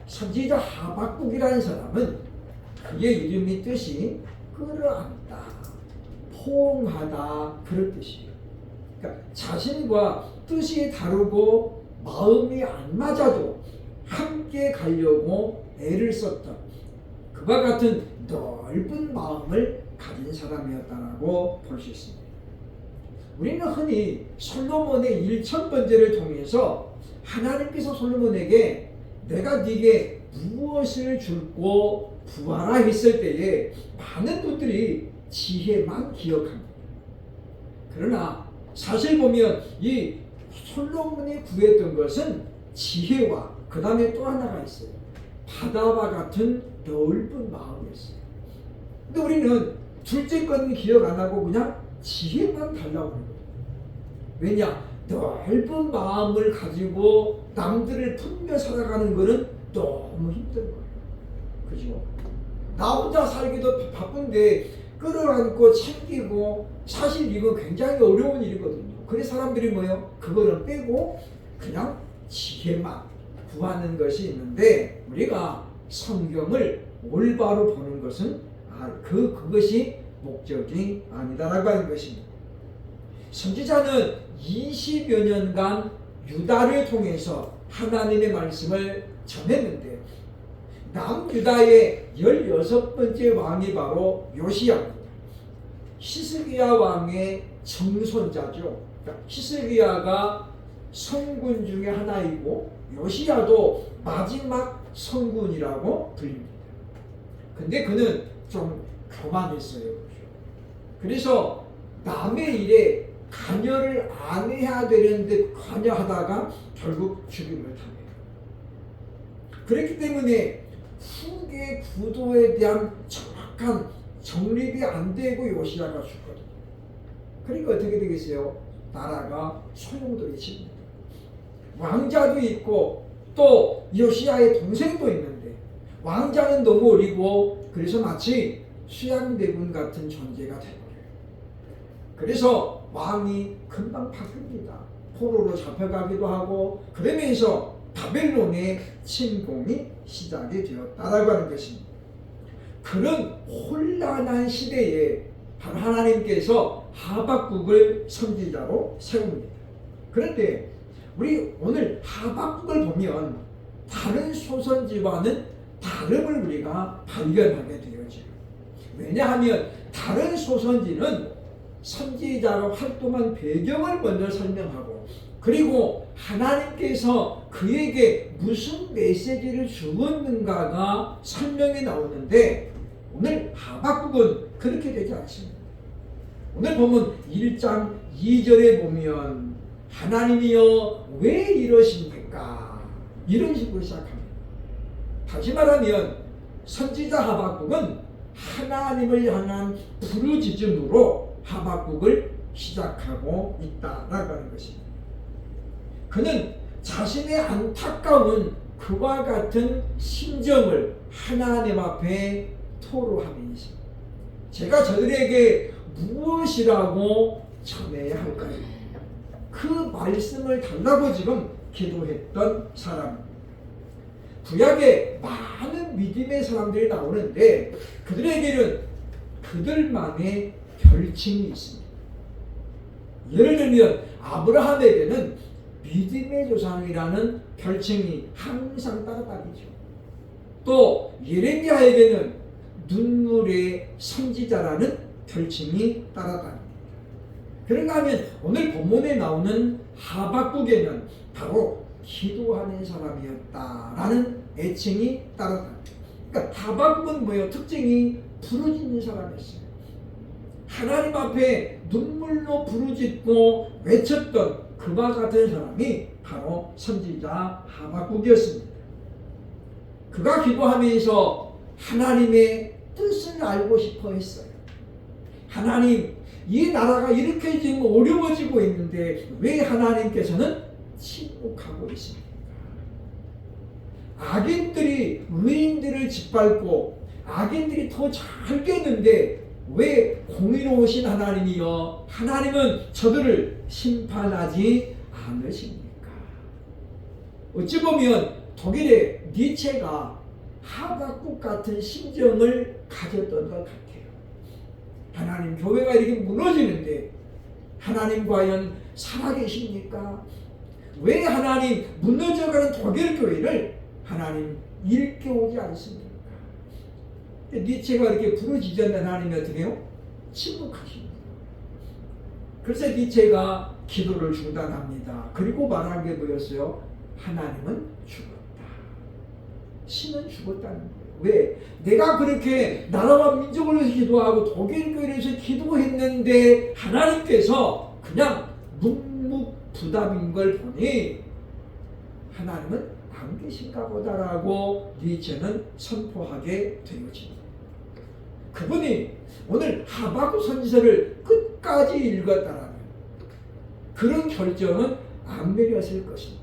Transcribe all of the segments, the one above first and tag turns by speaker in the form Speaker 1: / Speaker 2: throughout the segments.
Speaker 1: 선지자 하박국이라는 사람은 그의 이름이 뜻이 끌어안다, 포옹하다 그런 뜻이에요. 그러니까 자신과 뜻이 다르고 마음이 안 맞아도 함께 가려고 애를 썼던 그와 같은 넓은 마음을 가진 사람이었다라고 볼 수 있습니다. 우리는 흔히 솔로몬의 1000번제를 통해서 하나님께서 솔로몬에게 내가 네게 무엇을 줄고 부하라 했을 때에 많은 분들이 지혜만 기억합니다. 그러나 사실 보면 이 솔로몬이 구했던 것은 지혜와 그 다음에 또 하나가 있어요. 바다와 같은 넓은 마음이었어요. 근데 우리는 둘째 건 기억 안 하고 그냥 지혜만 달라고 하는 거예요. 왜냐? 넓은 마음을 가지고 남들을 품며 살아가는 것은 너무 힘든 거예요. 그죠? 나 혼자 살기도 바쁜데 끌어안고 챙기고 사실 이거 굉장히 어려운 일이거든요. 그래서 사람들이 뭐예요? 그거를 빼고 그냥 지혜만 구하는 것이 있는데 우리가 성경을 올바로 보는 것은 그것이 목적이 아니다라고 하는 것입니다. 선지자는 20여 년간 유다를 통해서 하나님의 말씀을 전했는데 남유다의 16번째 왕이 바로 요시야입니다. 히스기야 왕의 증손자죠. 히스기야가 성군 중에 하나이고 요시야도 마지막 성군이라고 불립니다. 근데 그는 좀 교만했어요. 그래서 남의 일에 관여를 안 해야 되는데 관여하다가 결국 죽임을 당해요. 그렇기 때문에 후계 구도에 대한 정확한 정립이 안 되고 요시야가 죽거든요. 그러니까 어떻게 되겠어요? 나라가 소용돌이칩니다. 왕자도 있고 또 요시야의 동생도 있는데 왕자는 너무 어리고 그래서 마치 수양대군 같은 존재가 되버려요. 그래서 왕이 금방 바뀝니다. 포로로 잡혀가기도 하고 그러면서 바벨론의 침공이 시작이 되었다라고 하는 것입니다. 그런 혼란한 시대에 바로 하나님께서 하박국을 선지자로 세웁니다. 그런데 우리 오늘 하박국을 보면 다른 소선지와는 다름을 우리가 발견하게 되어져요. 왜냐하면 다른 소선지는 선지자로 활동한 배경을 먼저 설명하고 그리고 하나님께서 그에게 무슨 메시지를 주었는가가 설명이 나오는데 오늘 하박국은 그렇게 되지 않습니다. 오늘 보면 1장 2절에 보면 하나님이여 왜 이러십니까? 이런 식으로 시작합니다. 다시 말하면 선지자 하박국은 하나님을 향한 부르짖음으로 하박국을 시작하고 있다라고 하는 것입니다. 그는 자신의 안타까운 그와 같은 심정을 하나님 앞에 토로하면서 제가 저들에게 무엇이라고 전해야 할까요? 그 말씀을 달라고 지금 기도했던 사람입니다. 구약에 많은 믿음의 사람들이 나오는데 그들에게는 그들만의 별칭이 있습니다. 예를 들면 아브라함에게는 믿음의 조상이라는 별칭이 항상 따라다니죠. 또 예레미야에게는 눈물의 선지자라는 별칭이 따라다닙니다. 그런가 하면 오늘 본문에 나오는 하박국에는 바로 기도하는 사람이었다라는 애칭이 따라다닙니다. 그러니까 하박국은 뭐예요? 특징이 부르짖는 사람이었어요. 하나님 앞에 눈물로 부르짖고 외쳤던 그와 같은 사람이 바로 선지자 하박국이었습니다. 그가 기도하면서 하나님의 뜻을 알고 싶어 했어요. 하나님, 이 나라가 이렇게 지금 어려워지고 있는데 왜 하나님께서는 침묵하고 있습니까? 악인들이 의인들을 짓밟고 악인들이 더 잘 깼는데 왜 공의로우신 하나님이여 하나님은 저들을 심판하지 않으십니까? 어찌 보면 독일의 니체가 하박국 같은 심정을 가졌던 것 같아요. 하나님, 교회가 이렇게 무너지는데 하나님 과연 살아계십니까? 왜 하나님 무너져가는 독일 교회를 하나님 일깨우지 않습니까? 니체가 이렇게 부르짖었는데 하나님이 어떻게 해요? 침묵하십니다. 그래서 니체가 기도를 중단합니다. 그리고 말한 게 뭐였어요? 하나님은 죽었다. 신은 죽었다는 거예요. 왜? 내가 그렇게 나라와 민족을 위해서 기도하고 독일 교회를 위해서 기도했는데 하나님께서 그냥 묵묵부답인 걸 보니 하나님은 안 계신가 보다라고 니체는 선포하게 되어집니다. 그분이 오늘 하박국 선지서를 끝까지 읽었다라면 그런 결정은 안 내렸을 것인데,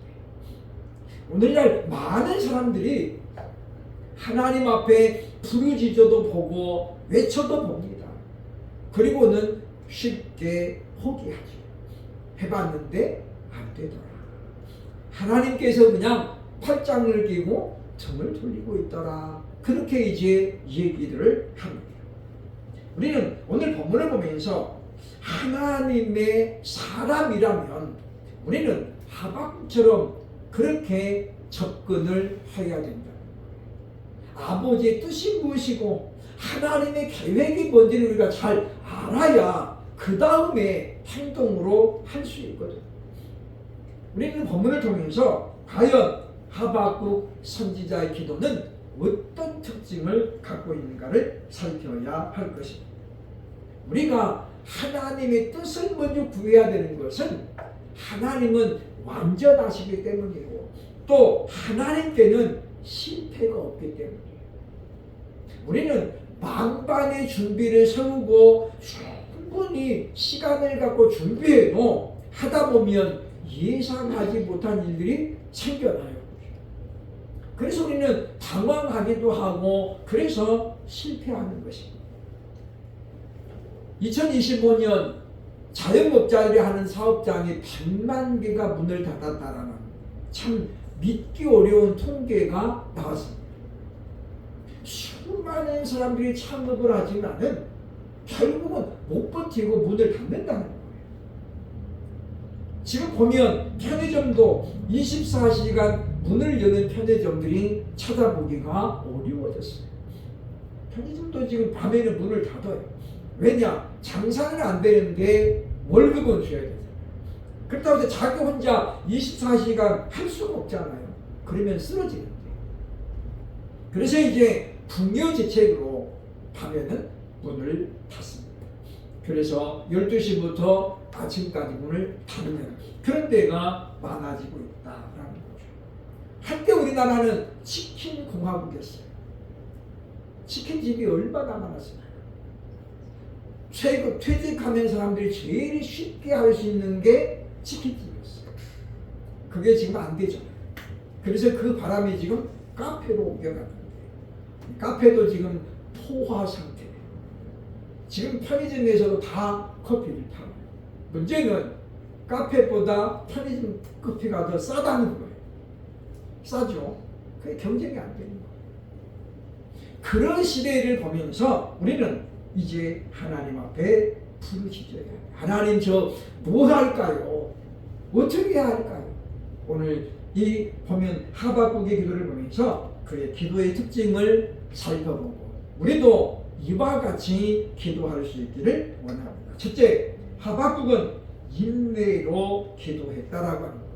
Speaker 1: 오늘날 많은 사람들이 하나님 앞에 부르짖어도 보고 외쳐도 봅니다. 그리고는 쉽게 포기하죠. 해봤는데 안 되더라. 하나님께서 그냥 팔짱을 끼고 등을 돌리고 있더라. 그렇게 이제 얘기들을 합니다. 우리는 오늘 본문을 보면서 하나님의 사람이라면 우리는 하박국처럼 그렇게 접근을 해야 된다. 아버지의 뜻이 무엇이고 하나님의 계획이 뭔지를 우리가 잘 알아야 그 다음에 행동으로 할 수 있거든. 우리는 본문을 통해서 과연 하박국 선지자의 기도는 어떤 특징을 갖고 있는가를 살펴야 할 것입니다. 우리가 하나님의 뜻을 먼저 구해야 되는 것은 하나님은 완전하시기 때문이고 또 하나님께는 실패가 없기 때문이에요. 우리는 만반의 준비를 세우고 충분히 시간을 갖고 준비해도 하다 보면 예상하지 못한 일들이 생겨나요. 그래서 우리는 당황하기도 하고 그래서 실패하는 것입니다. 2025년 자영업자들이 하는 사업장이 100만 개가 문을 닫았다라는 참 믿기 어려운 통계가 나왔습니다. 수많은 사람들이 창업을 하지만은 결국은 못 버티고 문을 닫는다는 거예요. 지금 보면 편의점도 24시간 문을 여는 편의점들이 찾아보기가 어려워졌어요. 편의점도 지금 밤에는 문을 닫아요. 왜냐? 장사는 안 되는데 월급은 줘야 되잖아요. 그렇다고 해서 자기 혼자 24시간 할 수가 없잖아요. 그러면 쓰러지는데. 그래서 이제 궁여지책으로 밤에는 문을 닫습니다. 그래서 12시부터 아침까지 문을 닫는 그런 데가 많아지고 있다라는 거죠. 한때 우리나라는 치킨 공화국이었어요. 치킨집이 얼마나 많았습니까? 최고 퇴직하는 사람들이 제일 쉽게 할 수 있는 게 치킨집이었어요. 그게 지금 안 되잖아요. 그래서 그 바람이 지금 카페로 옮겨갔는데 카페도 지금 포화 상태예요. 지금 편의점에서도 다 커피를 팔아요. 문제는 카페보다 편의점 커피가 더 싸다는 거예요. 싸죠. 그게 경쟁이 안 되는 거예요. 그런 시대를 보면서 우리는 이제 하나님 앞에 부르짖어야 해요. 하나님 저 뭐 할까요? 어떻게 해야 할까요? 오늘 이 보면 하박국의 기도를 보면서 그의 기도의 특징을 살펴보고 우리도 이와 같이 기도할 수 있기를 원합니다. 첫째, 하박국은 인내로 기도했다라고 하는 거예요.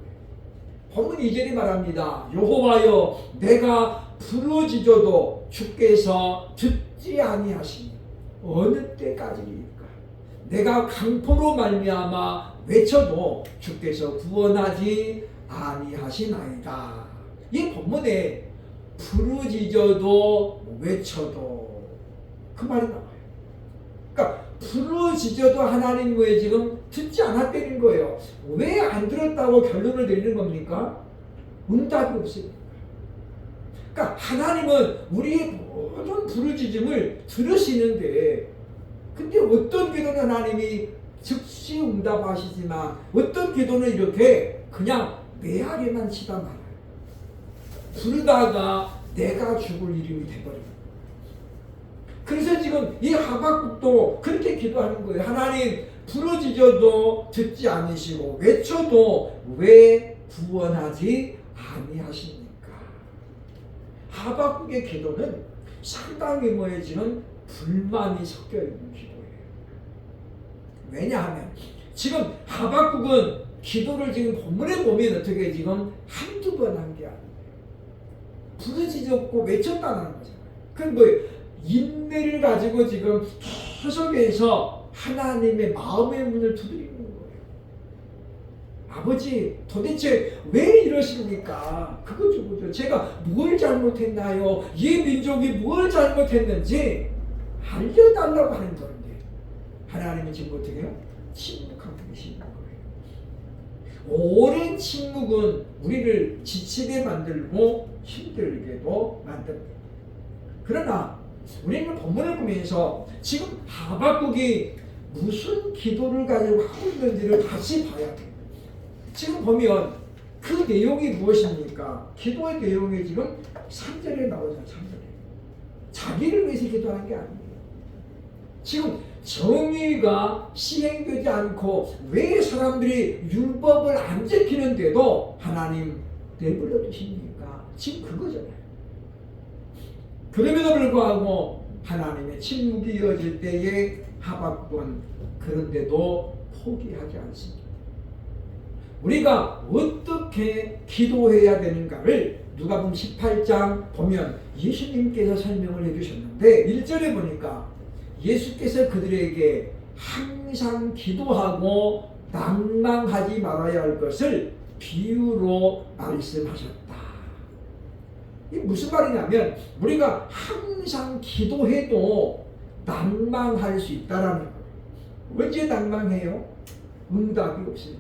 Speaker 1: 본문 2절이 말합니다. 여호와여 내가 부르짖어도 주께서 듣지 아니하시니 어느 때까지입니까? 내가 강포로 말미암아 외쳐도 주께서 구원하지 아니하시나이다. 이 본문에 부르짖어도 외쳐도 그 말이 나와요. 그러니까 부르짖어도 하나님 왜 지금 듣지 않았다는 거예요. 왜 안 들었다고 결론을 내리는 겁니까? 응답이 없으니까. 그러니까 하나님은 우리의 모든 부르짖음을 들으시는데 근데 어떤 기도는 하나님이 즉시 응답하시지만 어떤 기도는 이렇게 그냥 매하게만 치다 말아요. 부르다가 내가 죽을 이름이 돼버려요. 그래서 지금 이 하박국도 그렇게 기도하는 거예요. 하나님, 부르짖어도 듣지 않으시고 외쳐도 왜 구원하지 아니하십니까? 하박국의 기도는 상당히 지금 불만이 섞여 있는 기도예요. 왜냐하면 지금 하박국은 기도를 지금 본문에 보면 어떻게 지금 한두 번 한 게 아니에요. 부르짖었고 외쳤다는 거잖아요. 그럼 인내를 가지고 지금 계속해서 하나님의 마음의 문을 두드리는 거예요. 아버지, 도대체 왜 이러십니까? 그거죠. 제가 뭘 잘못했나요? 이 민족이 뭘 잘못했는지 알려달라고 하는 건데 하나님은 지금 어떻게 해요? 침묵하고 계시는 거예요. 오랜 침묵은 우리를 지치게 만들고 힘들게도 만듭니다. 그러나 우리는 본문을 보면서 지금 하박국이 무슨 기도를 가지고 하고 있는지를 다시 봐야 돼요. 지금 보면 그 내용이 무엇입니까? 기도의 내용이 지금 3절에 나오잖아요. 3절에. 자기를 위해서 기도하는 게 아니에요. 지금 정의가 시행되지 않고 왜 사람들이 율법을 안 지키는데도 하나님 내버려 두십니까? 지금 그거잖아요. 그럼에도 불구하고 하나님의 침묵이 이어질 때에 하박국은 그런데도 포기하지 않습니다. 우리가 어떻게 기도해야 되는가를 누가복음 18장 보면 예수님께서 설명을 해주셨는데 1절에 보니까 예수께서 그들에게 항상 기도하고 낭망하지 말아야 할 것을 비유로 말씀하셨다. 이게 무슨 말이냐면 우리가 항상 기도해도 낭망할 수 있다라는 거예요. 언제 낭망해요? 응답이 없을 때.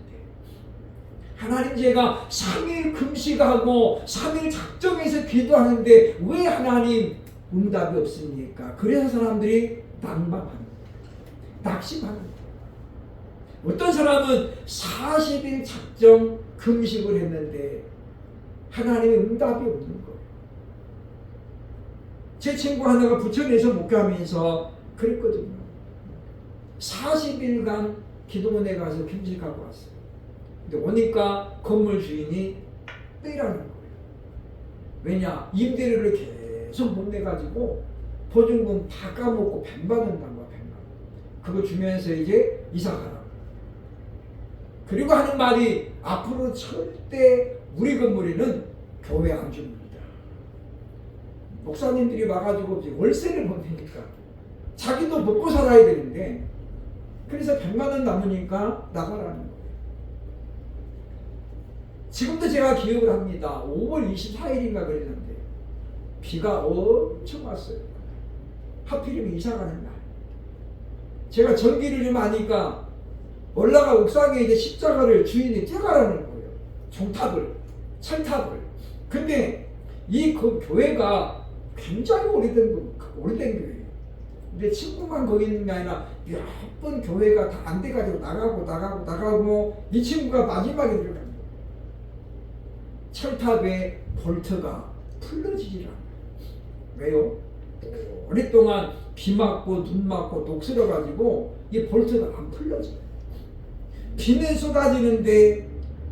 Speaker 1: 하나님, 제가 3일 금식하고 3일 작정해서 기도하는데 왜 하나님 응답이 없습니까? 그래서 사람들이 낭망하는 거예요. 낙심하는 거예요. 어떤 사람은 40일 작정 금식을 했는데 하나님의 응답이 없는 거예요. 제 친구 하나가 부천에서 목회하면서 그랬거든요. 40일간 기도원에 가서 금식하고 왔어요. 근데 오니까 건물 주인이 빼라는 거예요. 왜냐? 임대료를 계속 못 내가지고 보증금 다 까먹고 뱀 받는다는 거야. 그거 주면서 이제 이사 가라. 그리고 하는 말이 앞으로 절대 우리 건물에는 교회 안 줍니다. 목사님들이 와가지고 월세를 못 내니까 자기도 먹고 살아야 되는데 그래서 100만 원 남으니까 나가라는 거예요. 지금도 제가 기억을 합니다. 5월 24일인가 그랬는데 비가 엄청 왔어요. 하필이면 이사 가는 날. 제가 전기를 좀 하니까 올라가 옥상에 이제 십자가를 주인이 떼가라는 거예요. 종탑을, 철탑을. 근데 그 교회가 굉장히 오래된 교회예요. 근데 친구만 거기 있는 게 아니라 몇 번 교회가 다 안 돼가지고 나가고 이 친구가 마지막에 들어간 거예요. 철탑의 볼트가 풀러지질 않아요. 왜요? 오랫동안 비 맞고 눈 맞고 녹슬어가지고 이 볼트가 안 풀려져요. 비는 쏟아지는데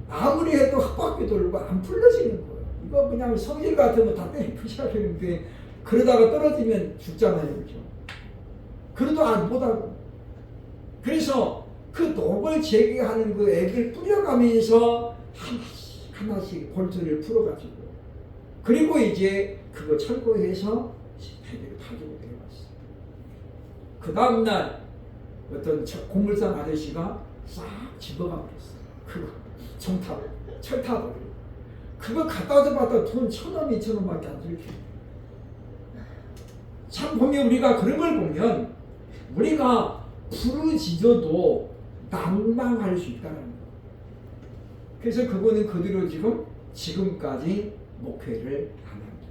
Speaker 1: 아무리 해도 헛바퀴 돌고 안 풀려지는 거예요. 이거 그냥 성질 같으면 다 때려 부셔야 되는데 그러다가 떨어지면 죽잖아요. 그렇죠? 그래도 안 못하고. 그래서 그 녹을 제거하는 그 액을 뿌려가면서 하나씩 볼트를 풀어가지고 그리고 이제 그거 철거해서 배를 가지고 내려갔어요. 그 다음날 어떤 고물상 아저씨가 싹 집어가 버렸어요. 그거 정탑을, 철탑을. 그거 갖다 줘봤다 돈 1,000원, 2,000원밖에 안 들게. 참 보면 우리가 그런 걸 보면 우리가 부르짖어도 낭망할 수 있다는 거. 그래서 그거는 그대로 지금까지 목회를 안 합니다.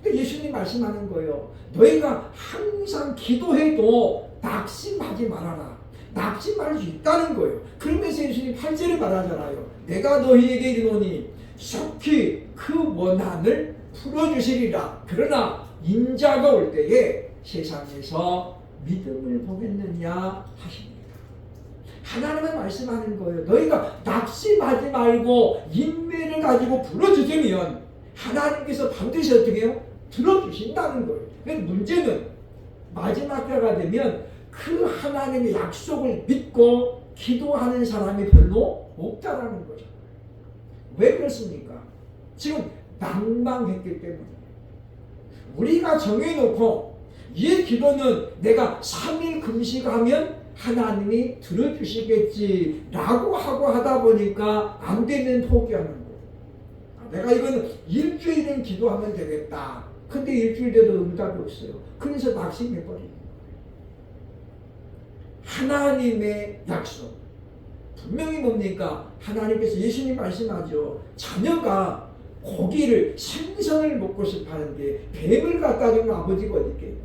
Speaker 1: 근데 예수님 말씀하는 거예요. 너희가 항상 기도해도 낙심하지 말아라. 낙심할 수 있다는 거예요. 그러면서 예수님 8절에 말하잖아요. 내가 너희에게 이르노니 속히 그 원한을 풀어주시리라. 그러나 인자가 올 때에 세상에서 믿음을 보겠느냐 하십니다. 하나님은 말씀하는 거예요. 너희가 낙심하지 말고 인내를 가지고 불러주시면 하나님께서 반드시 어떻게 해요? 들어주신다는 거예요. 그런데 문제는 마지막 때가 되면 그 하나님의 약속을 믿고 기도하는 사람이 별로 없다라는 거죠. 왜 그렇습니까? 지금 낭망했기 때문에. 우리가 정해놓고 이 기도는 내가 3일 금식하면 하나님이 들어주시겠지라고 하고 하다 보니까 안 되면 포기하는 거예요. 내가 이거는 일주일은 기도하면 되겠다. 근데 일주일 돼도 응답이 없어요. 그래서 낙심해버리는 거예요. 하나님의 약속. 분명히 뭡니까? 하나님께서 예수님 말씀하죠. 자녀가 고기를 생선을 먹고 싶어 하는데 뱀을 갖다 주면 아버지가 어디 있겠냐.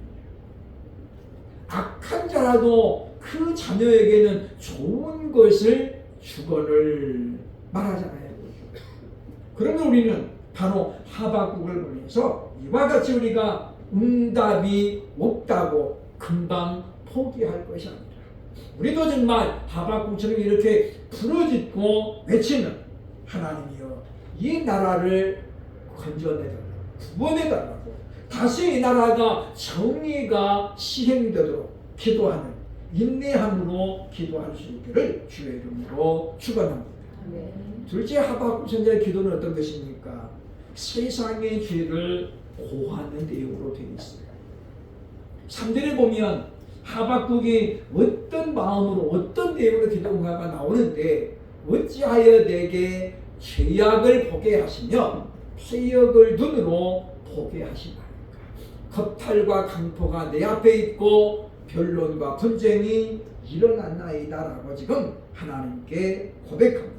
Speaker 1: 악한 자라도 그 자녀에게는 좋은 것을 주거늘 말하잖아요. 그러면 우리는 바로 하박국을 보면서 이와 같이 우리가 응답이 없다고 금방 포기할 것이 아니라 우리도 정말 하박국처럼 이렇게 부르짖고 외치는 하나님이여 이 나라를 건져내달라고 구원해달라고 다시 이 나라가 정의가 시행되도록 기도하는 인내함으로 기도할 수 있기를 주의 이름으로 축원합니다. 둘째 하박국 선지자의 기도는 어떤 것입니까? 세상의 죄를 고하는 내용으로 되어 있어요. 3절에 보면 하박국이 어떤 마음으로 어떤 내용으로 기도한가가 나오는데 어찌하여 내게 죄악을 보게 하시며 폐역을 눈으로 보게 하시나이까. 겁탈과 강포가 내 앞에 있고 변론과 분쟁이 일어났나이다라고 지금 하나님께 고백합니다.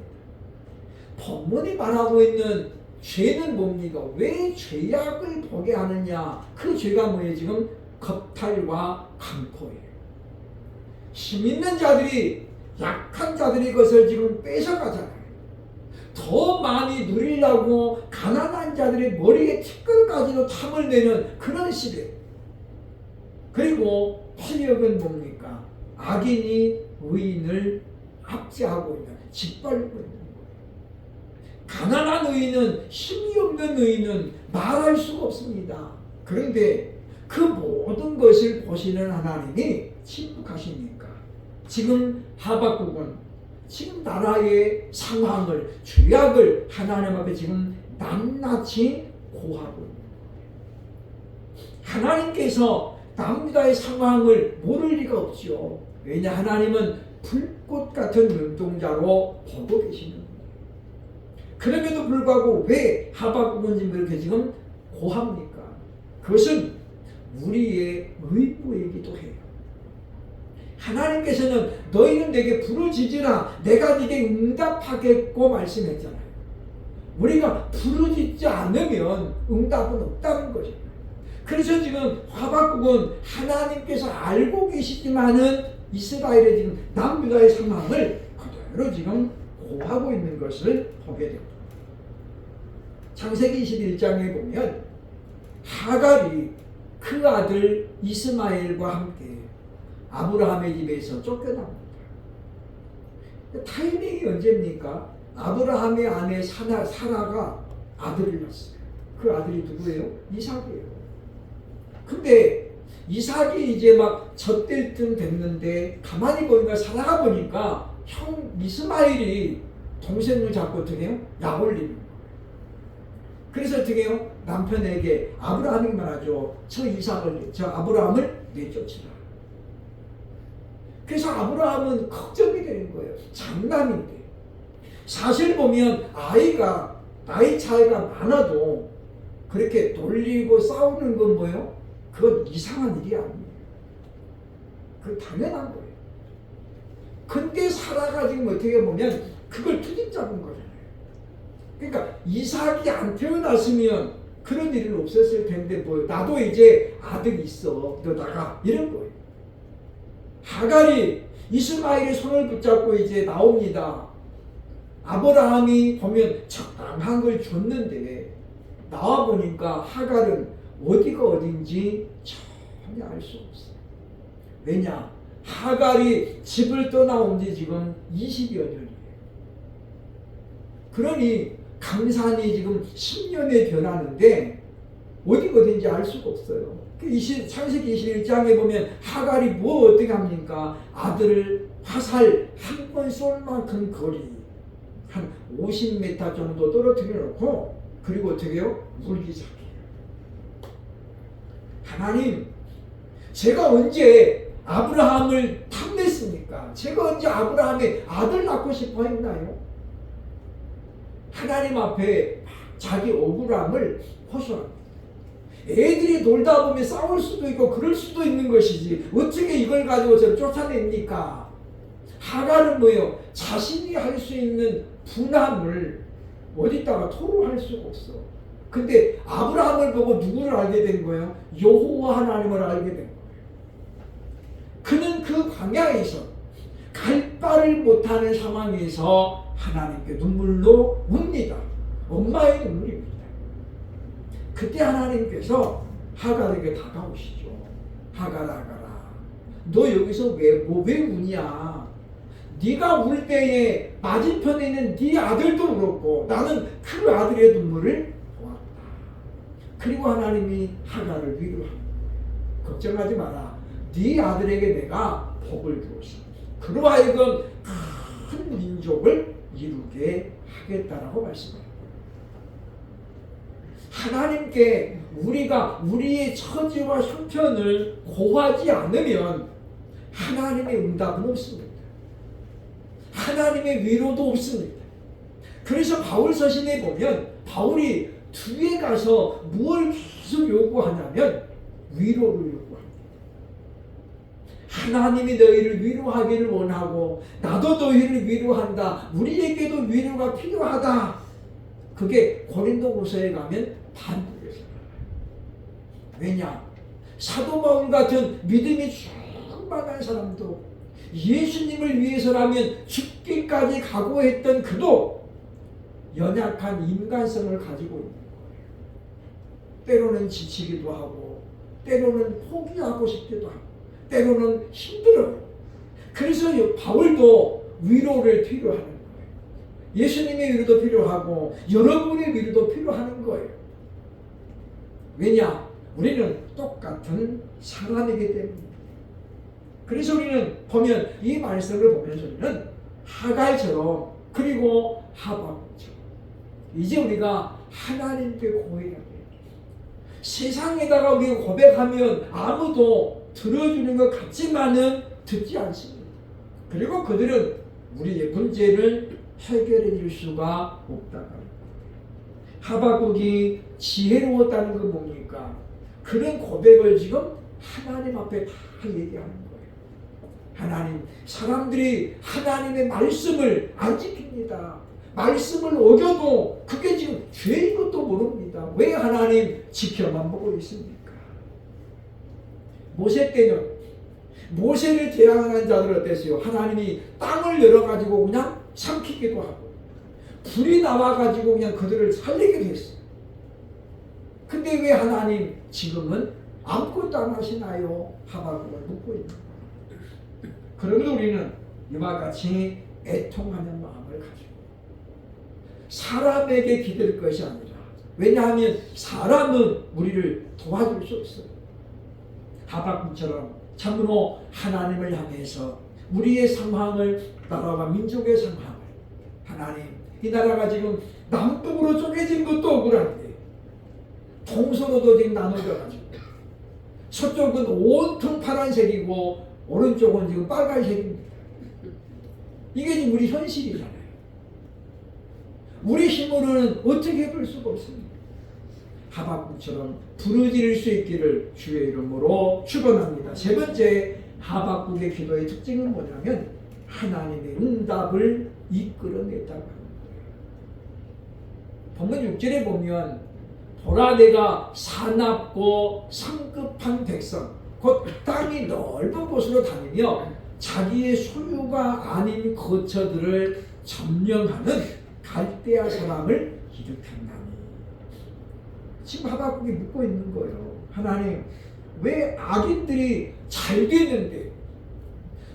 Speaker 1: 본문이 말하고 있는 죄는 뭡니까? 왜 죄악을 보게 하느냐? 그 죄가 뭐예요? 지금 겁탈과 강포예요. 힘 있는 자들이 약한 자들의 것을 지금 뺏어가잖아요. 더 많이 누리려고 가난한 자들의 머리에 티끌까지도 탐을 내는 그런 시대. 그리고 폐역은 뭡니까? 악인이 의인을 압제하고 있는, 짓밟고 있는 거예요. 가난한 의인은, 힘이 없는 의인은 말할 수가 없습니다. 그런데 그 모든 것을 보시는 하나님이 침묵하십니까? 지금 하박국은 지금 나라의 상황을, 죄악을 하나님 앞에 지금 낱낱이 고하고 있는 거예요. 하나님께서 남유다의 상황을 모를 리가 없죠. 왜냐? 하나님은 불꽃 같은 눈동자로 보고 계시는 거예요. 그럼에도 불구하고 왜 하박국은 지금 이렇게 지금 고합니까? 그것은 우리의 의무이기도 해요. 하나님께서는 너희는 내게 부르짖으라 내가 네게 응답하겠고 말씀했잖아요. 우리가 부르짖지 않으면 응답은 없다는 거죠. 그래서 지금 하박국은 하나님께서 알고 계시지만은 이스라엘의 지금 남유다의 상황을 그대로 지금 고하고 있는 것을 보게 됩니다. 창세기 21장에 보면 하갈이 그 아들 이스마엘과 함께 아브라함의 집에서 쫓겨납니다. 타이밍이 언제입니까? 아브라함의 아내 사라가 아들을 낳았어요. 그 아들이 누구예요? 이삭이에요. 근데 이삭이 이제 막 젖될 쯤 됐는데 가만히 보니까 사라가 보니까 형 이스마엘이 동생을 잡고 어떻게 해요? 약 올리는 거예요. 그래서 어떻게 해요? 남편에게 아브라함이 말하죠. 저 아브라함을 내쫓으라. 그래서 아브라함은 걱정이 되는 거예요. 장남인데. 사실 보면 아이가 나이 차이가 많아도 그렇게 돌리고 싸우는 건 뭐예요? 그건 이상한 일이 아니에요. 그건 당연한 거예요. 근데 사라가 지금 어떻게 보면 그걸 투집 잡은 거잖아요. 그러니까 이삭이 안 태어났으면 그런 일은 없었을 텐데 뭐 나도 이제 아들이 있어 너다가 이런 거예요. 하갈이 이스마엘의 손을 붙잡고 이제 나옵니다. 아브라함이 보면 적당한 걸 줬는데 나와 보니까 하갈은 어디가 어딘지 전혀 알 수 없어요. 왜냐? 하갈이 집을 떠나온 지 지금 20여 년이에요. 그러니 강산이 지금 10년에 변하는데 어디가 어딘지 알 수가 없어요. 창세기 21장에 보면 하갈이 뭐 어떻게 합니까? 아들을 화살 한 번 쏠 만큼 거리 한 50m 정도 떨어뜨려 놓고 그리고 어떻게 해요? 물기 시작해요. 하나님, 제가 언제 아브라함을 탐냈습니까? 제가 언제 아브라함의 아들 낳고 싶어 했나요? 하나님 앞에 자기 억울함을 호소합니다. 애들이 놀다 보면 싸울 수도 있고 그럴 수도 있는 것이지 어떻게 이걸 가지고 저를 쫓아냅니까? 하갈은 뭐예요? 자신이 할 수 있는 분함을 어디다가 토로할 수가 없어. 근데 아브라함을 보고 누구를 알게 된 거예요? 여호와 하나님을 알게 된 거예요. 그는 그 광야에서 갈 바를 못하는 상황에서 하나님께 눈물로 웁니다. 엄마의 눈물입니다. 그때 하나님께서 하갈에게 다가오시죠. 하갈아, 너 여기서 왜 우냐? 네가 울 때에 맞은편에 있는 네 아들도 울었고 나는 그 아들의 눈물을 보았다. 그리고 하나님이 하갈을 위로합니다. 걱정하지 마라. 네 아들에게 내가 복을 주었어. 그로 하여금 큰 민족을 이루게 하겠다라고 말씀합니다. 하나님께 우리가 우리의 처지와 형편을 고하지 않으면 하나님의 응답은 없습니다. 하나님의 위로도 없습니다. 그래서 바울 서신에 보면 바울이 뒤에 가서 무엇을 계속 요구하냐면 위로를 요구합니다. 하나님이 너희를 위로하기를 원하고 나도 너희를 위로한다. 우리에게도 위로가 필요하다. 그게 고린도후서에 가면 반복해서 나와요. 왜냐? 사도 바울 같은 믿음이 충만한 사람도 예수님을 위해서라면 죽기까지 각오했던 그도 연약한 인간성을 가지고 있는 거예요. 때로는 지치기도 하고 때로는 포기하고 싶기도 하고 때로는 힘들어요. 그래서 바울도 위로를 필요하는 거예요. 예수님의 위로도 필요하고 여러분의 위로도 필요하는 거예요. 왜냐? 우리는 똑같은 사람이기 때문입니다. 그래서 우리는 보면 이 말씀을 보면서 우리는 하갈처럼 그리고 하박처럼 이제 우리가 하나님께 고해야 돼요. 세상에다가 우리가 고백하면 아무도 들어주는 것 같지만은 듣지 않습니다. 그리고 그들은 우리의 문제를 해결해 줄 수가 없다는 거예요. 하박국이 지혜로웠다는 건 뭡니까? 그런 고백을 지금 하나님 앞에 다 얘기하는 거예요. 하나님, 사람들이 하나님의 말씀을 안 지킵니다. 말씀을 어겨도 그게 지금 죄인 것도 모릅니다. 왜 하나님 지켜만 보고 있습니까? 모세 때는 모세를 대항하는 자들 어땠어요? 하나님이 땅을 열어가지고 그냥 삼키기도 하고 불이 나와가지고 그냥 그들을 살리기도 했어요. 근데 왜 하나님 지금은 아무것도 안 하시나요? 하박국을 묻고 있는 거예요. 그러므로 우리는 이와 같이 애통하는 마음을 가지고 사람에게 기댈 것이 아니라, 왜냐하면 사람은 우리를 도와줄 수 없어요. 하박국처럼 참으로 하나님을 향해서 우리의 상황을, 나라와 민족의 상황을, 하나님, 이 나라가 지금 남북으로 쪼개진 것도 억울한데 동서로도 지금 나눠져가지고 서쪽은 온통 파란색이고 오른쪽은 지금 빨간색입니다. 이게 지금 우리 현실이잖아요. 우리 힘으로는 어떻게 해볼 수가 없습니다. 하박국처럼 부르짖을 수 있기를 주의 이름으로 축원합니다. 세 번째 하박국의 기도의 특징은 뭐냐면 하나님의 응답을 이끌어냈다고 하는 거예요. 본문 6절에 보면 보라 내가 사납고 성급한 백성 곧 땅이 넓은 곳으로 다니며 자기의 소유가 아닌 거처들을 점령하는 갈대아 사람을 일으켰나니. 지금 하박국이 묻고 있는 거예요. 하나님, 왜 악인들이 잘 되는데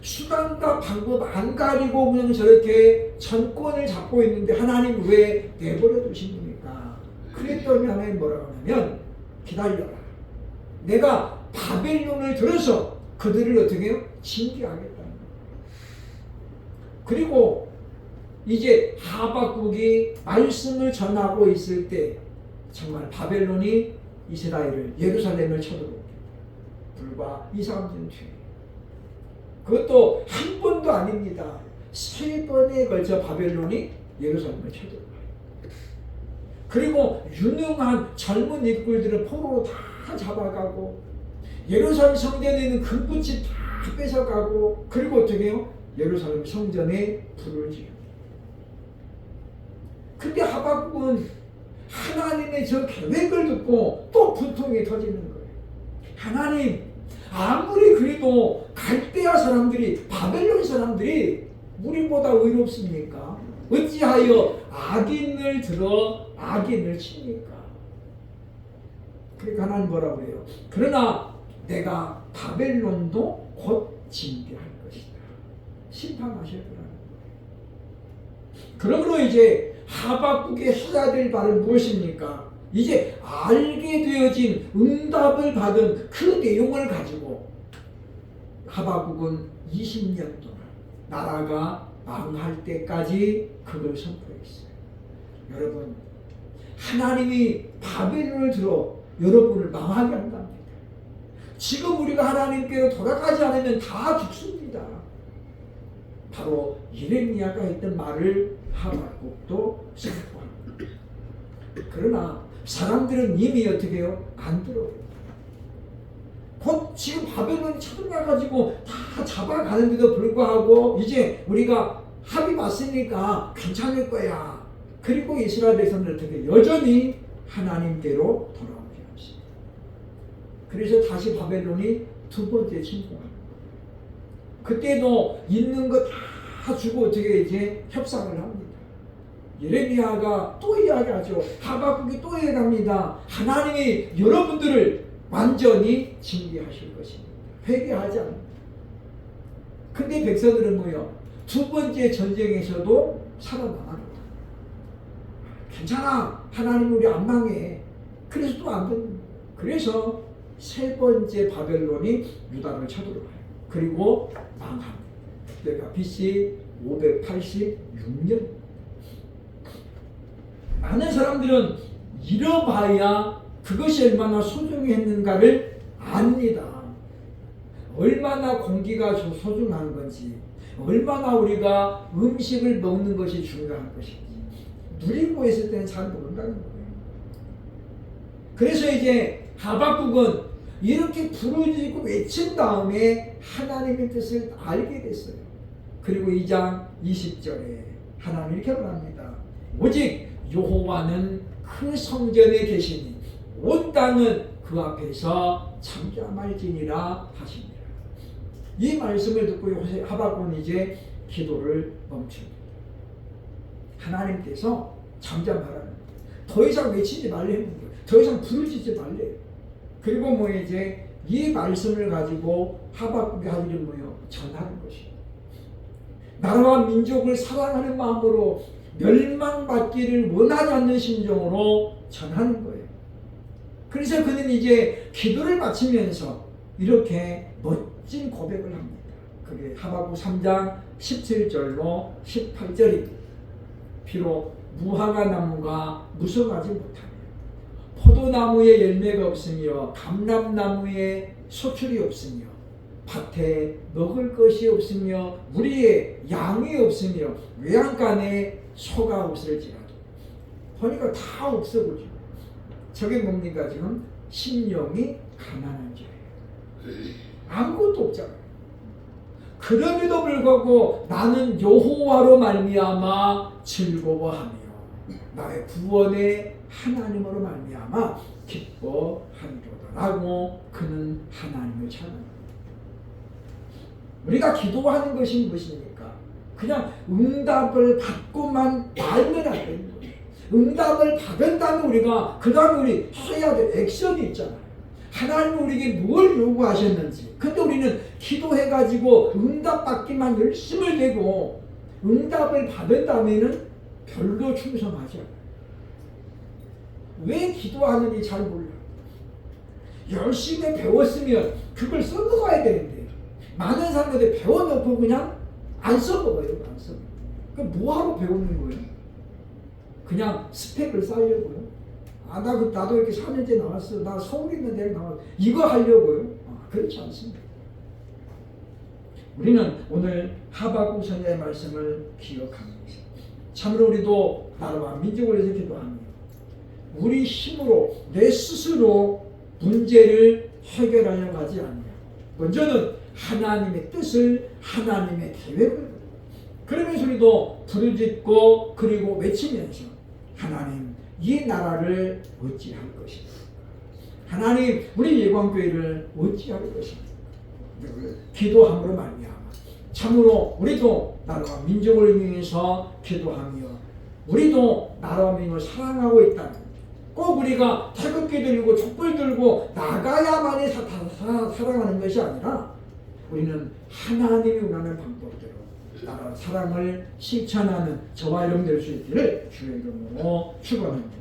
Speaker 1: 수단과 방법 안 가리고 그냥 저렇게 정권을 잡고 있는데 하나님 왜 내버려 두십니까? 그랬더니 하나님 뭐라고 하냐면 기다려라. 내가 바벨론을 들어서 그들을 어떻게 해요? 징계하겠다는 거예요. 그리고 이제 하박국이 말씀을 전하고 있을 때 정말 바벨론이 이스라엘을 예루살렘을 쳐들어옵니다. 불과 2, 3년 뒤에. 그것도 한 번도 아닙니다. 3번에 걸쳐 바벨론이 예루살렘을 쳐들어와요. 그리고 유능한 젊은 입구들은 포로로 다 잡아가고 예루살렘 성전에 있는 금붙이 다 뺏어가고 그리고 어떻게 해요? 예루살렘 성전에 불을 지어요. 근데 하박국은 하나님의 저 계획을 듣고 또 분통이 터지는 거예요. 하나님, 아무리 그래도 갈대아 사람들이, 바벨론 사람들이 우리보다 의롭습니까? 어찌하여 악인을 들어 악인을 칩니까? 그러니까 하나님 뭐라고 해요? 그러나 내가 바벨론도 곧 징계할 것이다. 심판하실 거라는 거예요. 그러므로 이제 하박국이 해야 될 바는 무엇입니까? 이제 알게 되어진 응답을 받은 그 내용을 가지고 하박국은 20년 동안 나라가 망할 때까지 그걸 선포했어요. 여러분, 하나님이 바벨론을 들어 여러분을 망하게 한답니다. 지금 우리가 하나님께로 돌아가지 않으면 다 죽습니다. 바로 예레미야가 했던 말을 하박국도 선포합니다. 그러나 사람들은 이미 어떻게 해요? 안 들어요. 곧 지금 바벨론이 쳐들어가가지고 다 잡아가는데도 불구하고 이제 우리가 합의 봤으니까 괜찮을 거야. 그리고 이스라엘에서는 어떻게 여전히 하나님께로 돌아오지 않습니다. 그래서 다시 바벨론이 두 번째 침공합니다. 그때도 있는 거 다 주고 어떻게 이제 협상을 합니다. 예레미야가 또 이야기하죠. 하박국이 또 이야기합니다. 하나님이 여러분들을 완전히 징계하실 것입니다. 회개하지 않습니다. 근데 백성들은 뭐요? 두 번째 전쟁에서도 살아남았다. 괜찮아. 하나님 우리 안 망해. 그래서 또 안 됩니다. 그래서 세 번째 바벨론이 유다를 쳐들어가요. 그리고 망합니다. 그때가 BC 586년. 많은 사람들은 잃어봐야 그것이 얼마나 소중히 했는가를 압니다. 얼마나 공기가 소중한 건지, 얼마나 우리가 음식을 먹는 것이 중요한 것인지 누리고 있을 때는 잘 모른다는 거예요. 그래서 이제 하박국은 이렇게 부르짖고 외친 다음에 하나님의 뜻을 알게 됐어요. 그리고 2장 20절에 하나님이 이렇게 말합니다. 오직 여호와는 그 성전에 계시니 온 땅은 그 앞에서 잠잠할지니라 하십니다. 이 말씀을 듣고 하박국은 이제 기도를 멈춥니다. 하나님께서 잠잠하라는 거예요. 더 이상 외치지 말라는 거예요. 더 이상 부르짖지 말래요. 그리고 뭐 이제 이 말씀을 가지고 하박국이 할 일은 뭐예요? 전하는 것이에요. 나라와 민족을 사랑하는 마음으로 멸망받기를 원하지 않는 심정으로 전하는 거예요. 그래서 그는 이제 기도를 마치면서 이렇게 멋진 고백을 합니다. 그게 하박국 3장 17절로 18절입니다. 비록 무화과 나무가 무성하지 못하며 포도나무에 열매가 없으며 감람나무에 소출이 없으며 밭에 먹을 것이 없으며 우리의 양이 없으며 외양간에 소가 없을지라도 보니까 다 없어버리죠. 저게 뭡니까? 지금 심령이 가난한 자예요. 아무것도 없잖아요. 그럼에도 불구하고 나는 여호와로 말미암아 즐거워하며 나의 구원의 하나님으로 말미암아 기뻐하리로다라고 그는 하나님을 찬양합니다. 우리가 기도하는 것이 무엇입니까? 그냥 응답을 받고만 말면 안 되는 거예요. 응답을 받은 다음에 우리가 그 다음에 우리 해야 될 액션이 있잖아요. 하나님은 우리에게 뭘 요구하셨는지. 근데 우리는 기도해가지고 응답받기만 열심을 내고 응답을 받은 다음에는 별로 충성하지 않아요. 왜 기도하는지 잘 몰라요. 열심히 배웠으면 그걸 써먹어야 되는데 많은 사람들이 배워놓고 그냥 안 써먹어요. 안 써먹어요. 그럼 뭐하러 배우는 거예요? 그냥 스펙을 쌓으려고요. 나도 이렇게 4년째 나왔어. 나 서울에 있는 데를 나왔어. 이거 하려고요? 그렇지 않습니다. 우리는 오늘 하박국 선지자의 말씀을 기억합니다. 참으로 우리도 나라와 민족을 위해서 기도합니다. 우리 힘으로 내 스스로 문제를 해결하려고 하지 않냐. 먼저는 하나님의 뜻을, 하나님의 계획을, 그러면서 우리도 부르짖고 그리고 외치면서 하나님 이 나라를 어찌할 것인가, 하나님 우리 예광교회를 어찌할 것인가, 기도함으로 말미암아 참으로 우리도 나라와 민족을 위해서 기도하며 우리도 나라와 민족을 사랑하고 있다는, 꼭 우리가 태극기 들고 촛불 들고 나가야만이 사랑하는 것이 아니라 우리는 하나님이 원하는 방법대로 나라 사랑을 실천하는 저와 여러분 될 수 있기를 주의 이름으로 축원합니다.